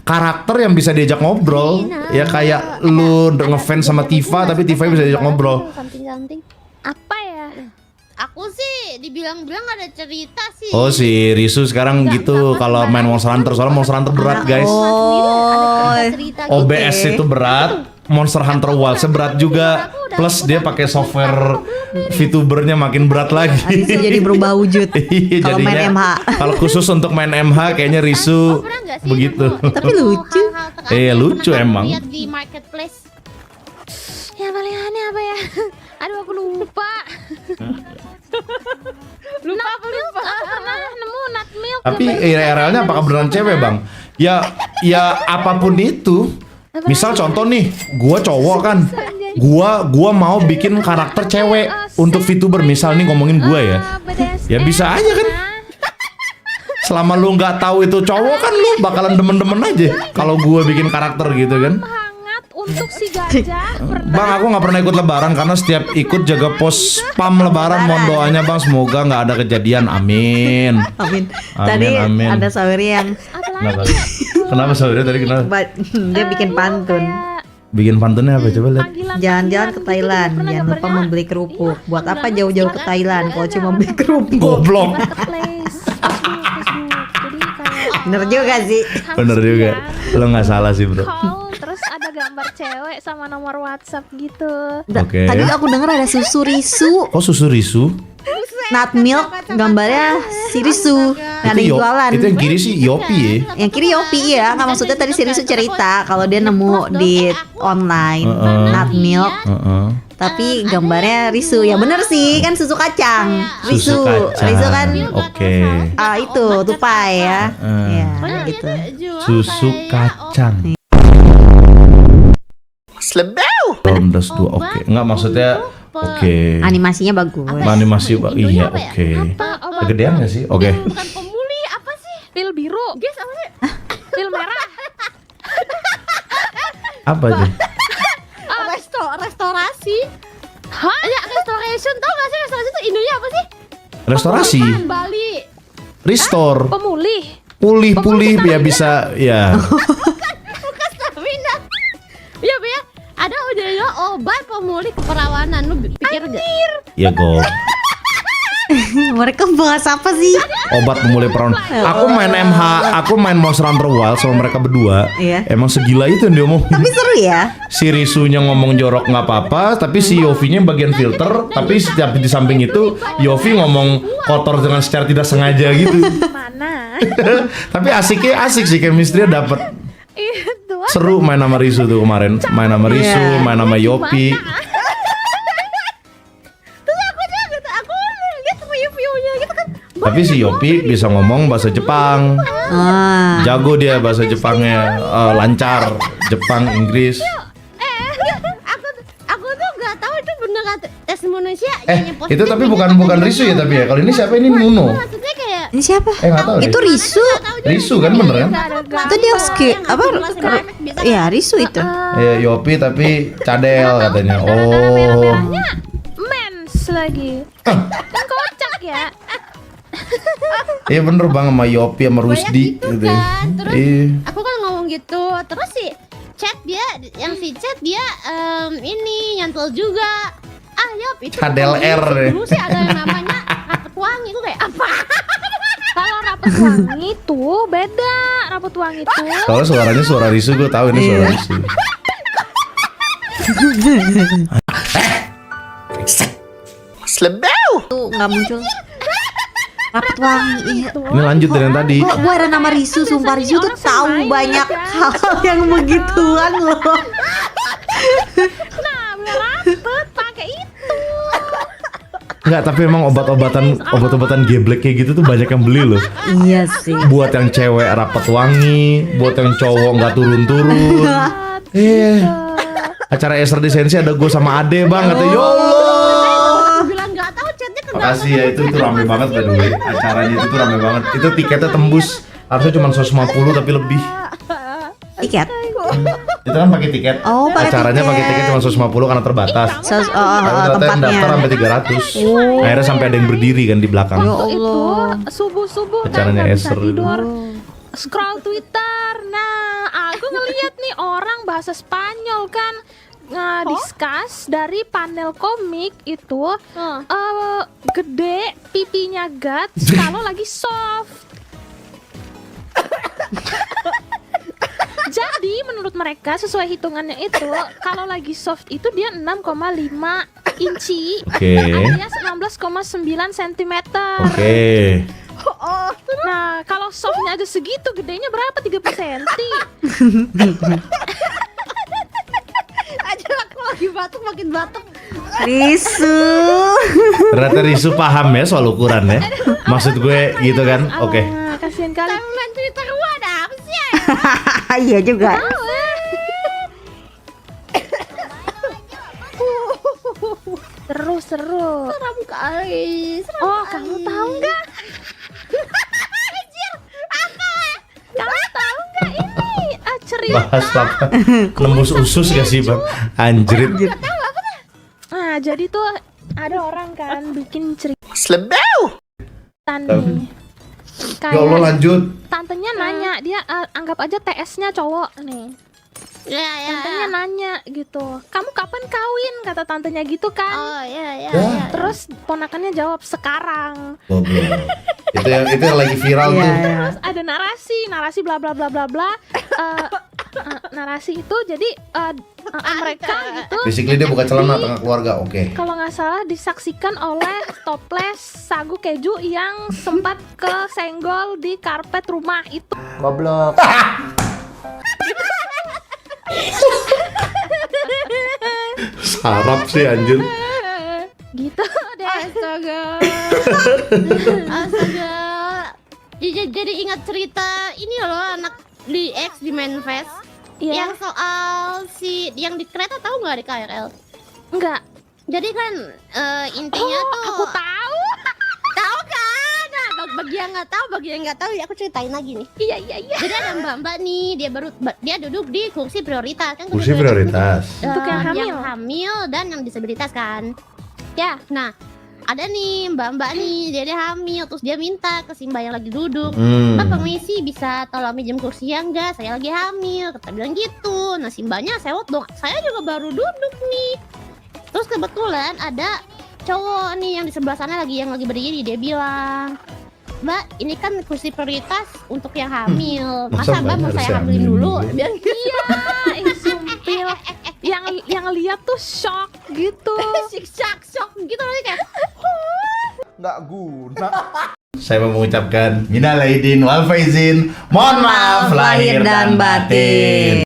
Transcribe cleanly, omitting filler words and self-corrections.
karakter yang bisa diajak ngobrol. Ya kayak lu ngefans sama Tifa tapi Tifa bisa diajak ngobrol. Something. Apa ya? Aku sih dibilang-bilang ada cerita sih. Oh si Risu sekarang gitu kalau main Monster Hunter, soalnya Monster Hunter berat guys. OBS itu berat, Monster Hunter Wilds berat juga. Plus dia pakai software VTubernya makin berat lagi. Risu jadi berubah wujud. Iya, Kalau main jadinya MH. Kalau khusus untuk main MH kayaknya Risu begitu. Tapi lucu. Iya lucu emang. Lihat di marketplace. Yang paling aneh apa ya? Aduh aku lupa. Nut milk, aku pernah nemu nut milk. Tapi IRL-nya apakah beneran cewek bang? Ya apapun itu. Misal contoh nih, gua cowok kan, gua mau bikin karakter cewek untuk VTuber. Misal nih ngomongin gua ya, ya bisa aja kan. Selama lu nggak tahu itu cowok kan lu bakalan demen-demen aja. Kalau gua bikin karakter gitu kan. Hangat untuk si gajah. Bang aku nggak pernah ikut lebaran karena setiap ikut jaga pos spam lebaran. Mohon doanya bang, semoga nggak ada kejadian. Amin. Amin. Tadi amin. ada Sawiri yang Kenapa? Kenapa saudara tadi kenapa? dia bikin pantun. Bikin pantunnya apa coba lihat. Jalan-jalan ke Thailand, jangan lupa membeli kerupuk. Buat apa jauh-jauh ke Thailand kalau cuma beli kerupuk? Goblok. Bener juga sih. Bener juga. Lo nggak salah sih bro. Terus ada gambar cewek sama nomor WhatsApp gitu. Oke. Tadi aku denger ada susu Risu, Oh susu Risu? nut milk, gambarnya si Risu. Nggak ada yang jualan. Itu yang kiri sih Yopi ya. Yang kiri Yopi ya, nggak maksudnya tadi si Risu cerita kalau dia nemu di online nut milk. Tapi gambarnya Risu, ya bener sih kan susu kacang. Susu kacang. Risu kan Oke. itu tupai ya. Ya gitu. Susu kacang. Slebeu. 18.2 oke. Enggak maksudnya oke. Animasinya bagus. Animasi iya oke. Kegedean nggak sih? Oke. Bukan pemulih, apa sih? Pil biru. Guys, apa sih? Pil merah. Apa tuh? Restorasi. Hah? Ya, restoration, tau gak sih restorasi itu Indonya apa sih? Restorasi. Kembali. Restore. Pemulih. Pulih ya bisa ya. Bukan stamina. Iya, ya. Ada udah obat pemulih keperawanan. Lu pikir aja. Ya go. Mereka bahas apa sih? Obat pemulih perawan. Aku main MH, aku main Monster Hunter Wilds sama mereka berdua. Iya. Emang segila itu yang dia ngomong. Tapi seru ya. Si Risunya ngomong jorok nggak apa-apa, tapi si Yofi-nya bagian filter. Tapi setiap di samping itu Yofi ngomong kotor dengan secara tidak sengaja gitu. Mana? Tapi asik sih, chemistry-nya dapet. Itu. Seru main sama Risu tuh kemarin. Main sama Risu, Iya. main sama Yopi. Terus aku lihat view-nya gitu kan. Tapi si Yopi bisa ngomong bahasa Jepang. Jago dia bahasa Jepangnya, lancar. Jepang, Inggris. Aku tuh nggak tahu itu bener tes manusia. Itu tapi bukan Risu ya tapi ya. Kalau ini siapa ini Nuno? Maksudnya kayak Ini siapa? Nggak tahu deh. Itu Risu. Risu kan bener kan? Itu dia apa? Iya Risu itu. Yopi tapi cadel katanya. Merah-merahnya mens lagi. Kan kocak ya. Iya bener bang sama Yopi sama Rusdi gitu gitu. kan. Terus Iya. aku kan ngomong gitu. Terus si chat dia ini nyantol juga. Ah Yop itu Cadel R deh. dulu sih ada yang namanya rapet wangi. Itu kayak apa? Kalau rapet wangi tuh beda. Rapet wangi tuh. Soalnya suaranya suara Risu, gue tahu ini suara Risu. Slebeu. Tuh nggak muncul. Rapet wangi. Iya. Ini lanjut dari yang tadi. Gue ada nama Risu, sumpah Risu tuh tahu banyak hal yang begituan loh. Nah, biar rapet pakai itu. Enggak, tapi emang obat-obatan geblek kayak gitu tuh banyak yang beli loh. Iya sih. Buat yang cewek rapet wangi, buat yang cowok nggak turun-turun. Acara Esther di Sensi ada gue sama Ade bang, kata ya Allah. Aku bilang nggak tahu chatnya kenapa. Makasih ya, itu rame banget by the way. Acaranya itu tuh rame banget. Itu tiketnya tembus, harusnya cuma 150 tapi lebih. Tiket. Itu kan pakai tiket. Oh, pakai acaranya tiket. pakai tiket cuma 150 karena terbatas. Tapi ternyata yang Tempatnya. daftar sampai 300. Akhirnya sampai ada yang berdiri kan di belakang. Ya Itu Allah. subuh-subuh kan Acaranya nggak bisa Esther. tidur. Scroll Twitter. Nah, aku ngeliat nih orang bahasa Spanyol kan discuss dari panel komik itu gede pipinya Guts kalau lagi soft. Jadi menurut mereka sesuai hitungannya itu kalau lagi soft itu dia 6,5 inci alias 16,9 cm. Oke. Nah kalau softnya aja segitu, gedenya berapa? 30 cm. Aja aku lagi batuk makin batuk. Risu. Ternyata Risu paham ya soal ukuran ya. Maksud gue gitu kan. Oke. Kasihan kali. Timeline Twitter gua ada apa sih ya? Iya juga. Seru. Seram kali. Oh, kamu tahu nggak? Kamu tahu nggak ini cerita? Bahas apa? Nembus usus gak sih bang? Anjrit. Nah, jadi tuh ada orang kan bikin cerita Slebeu. nih. Ya Allah, lanjut. Tantenya nanya, dia anggap aja TS-nya cowok nih. Ya. Tantenya nanya gitu, kamu kapan kawin? Kata tantenya gitu kan. Oh ya. Terus ponakannya jawab sekarang. Goblok. Itu yang lagi viral tuh. Terus ada narasi bla bla bla bla bla. Narasi itu jadi mereka gitu. Basically dia buka celana tengah keluarga. Oke. Kalau nggak salah disaksikan oleh toples sagu keju yang sempat kesenggol di karpet rumah itu. Goblok. Sarap sih anjir. Gitu deh. Astaga. Jadi ingat cerita ini loh, anak di X di Manfest. Iya. Yang soal yang di kereta, tahu nggak, di KRL? Enggak. Jadi kan intinya tuh Aku tahu. tahu kan? Nah, bagi yang nggak tahu ya aku ceritain lagi nih. Iya. Jadi ada mbak-mbak nih, dia duduk di kursi prioritas kan. Kursi prioritas. Untuk yang hamil dan yang disabilitas kan. Ya, nah ada nih mbak-mbak nih, dia hamil, terus dia minta ke si mbak yang lagi duduk, Mbak permisi bisa tolong minjem kursi ya enggak, saya lagi hamil, kata bilang gitu. Nah si mbaknya sewot dong, saya juga baru duduk nih. Terus kebetulan ada cowok nih yang di sebelah sana yang lagi berdiri, dia bilang, Mbak ini kan kursi prioritas untuk yang hamil, masa Mbak mau saya hamilin dulu? Bilang Iya, sumpil. Yang lihat tuh shock gitu. shock gitu loh, kayak Nggak guna. Saya mau mengucapkan minal aidin wal faizin. Mohon maaf lahir dan batin.